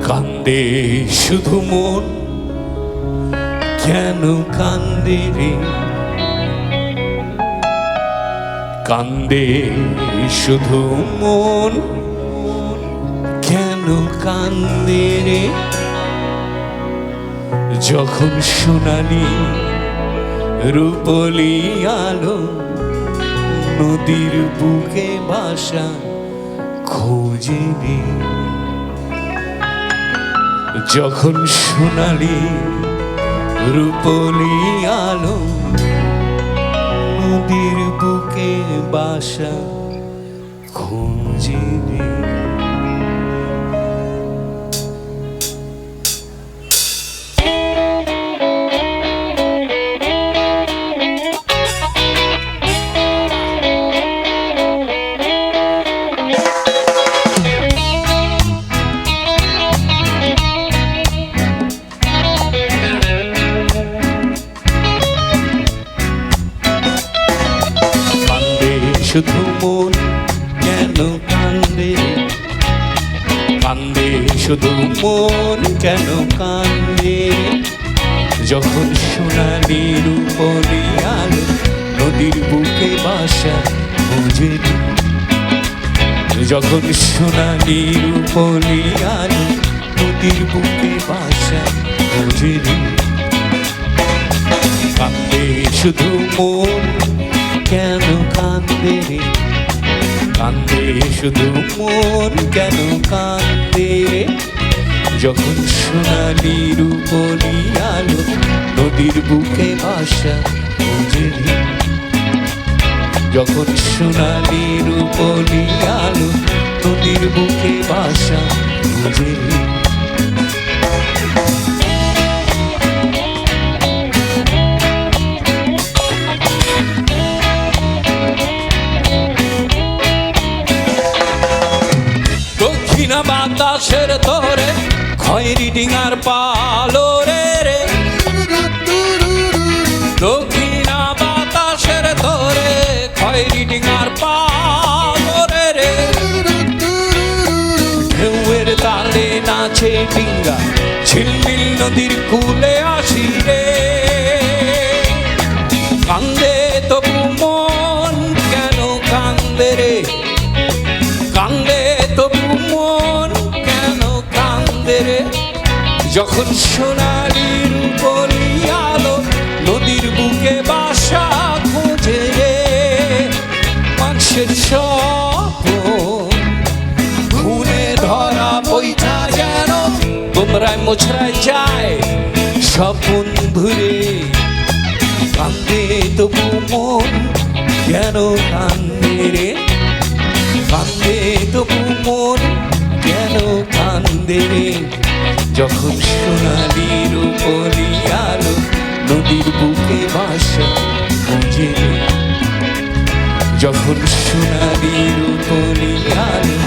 কান্দে শুধু মন, কেন কান্দে রে? কান্দে শুধু মন, কেন কান্দে রে? যখন সোনালি রূপলি আলো নদীর বুকে বাসা খোঁজে রে। যখন সোনালি রূপলি আলো নদীর বুকে বাসা খোঁজে রে। শুধু মন, কেন কান্দে? কান্দে শুধু মন, কেন কান্দে? যখন সোনালি রূপলি আলো নদীর বুকে বাসা খোঁজে রে। যখন সোনালি রূপলি আলো নদীর বুকে বাসা খোঁজে রে। কান্দে শুধু মন, কেন কান্দে রে? কান্দে শুধু মন, কেন কান্দে রে? যখন সোনালি রূপলি আলো নদীর বুকে বাসা খোঁজে রে। যখন সোনালি রূপলি আলো নদীর বুকে বাসা খোঁজে রে। দক্ষিণা বাতাসের তোরে খয়েরি ডিঙার পালো রে রে। দক্ষিণা বাতাসের তোরে খয়েরি ডিঙার পালো রে রে। ঢেউয়ের তালে নাচে ডিঙ্গা ঝিলমিল নদীর কূলে আসি রে। কান্দে তবু মন, কেন কান্দে রে? কান্দে তবু মন, কেন কান্দে রে? যখন সোনালি রূপলি আলো নদীর বুকে বাসা খোঁজে রে। মানুষের স্বপ্ন খুনে ধরা বইটা যেন তোমরায় মোছড়ায় যায় সব বন্ধুরে। কান্দে তবু মন, কেন কান্দে রে? কান্দে তবু মন, কেন কান্দে রে? যখন সোনালি রূপলি আলো নদীর বুকে বাসা খোঁজে রে। যখন সোনালি রূপলি আলো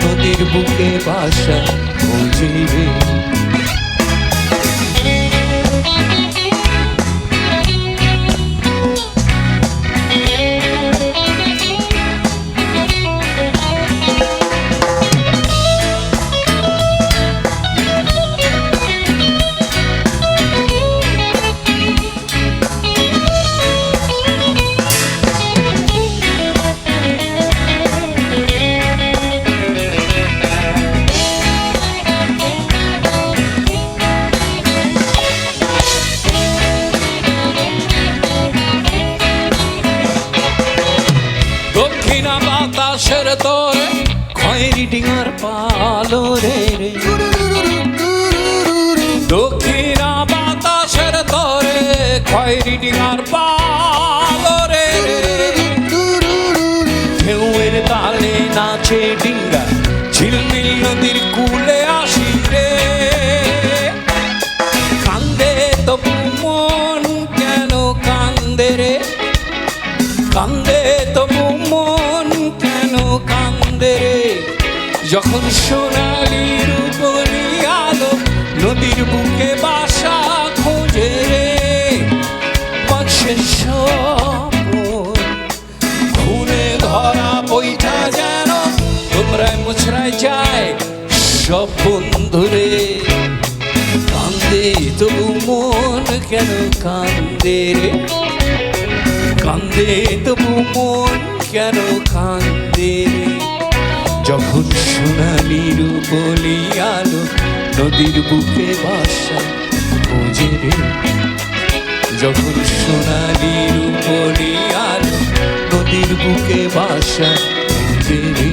নদীর বুকে বাসা খোঁজে রে। দক্ষিণা বাতাসের তোরে খয়েরি ডিঙার পালো রে রে। দক্ষিণা বাতাসের তোরে খয়েরি ডিঙার পালো রে রে। ঢেউয়ের তালে নাচে ডিঙ্গা ঝিলমিল নদীর কূলে আসি রে। কান্দে তবু মন, কেন কান্দে রে? কান্দে তবু মন, কেন কান্দে রে? যখন সোনালি রূপলি আলো নদীর বুকে বাসা খোঁজে রে। মানুষের স্বপ্ন খুনে ধরা বইটা যেন তোমরায় মোছড়ায় যায় সব বন্ধুরে। কেন কান্দে রে, কান্দে তবু মন কেন কান্দে রে। যখন সোনালি রূপলি আলো নদীর বুকে বাসা খোঁজে রে, যখন সোনালি রূপলি আলো নদীর বুকে বাসা খোঁজে রে।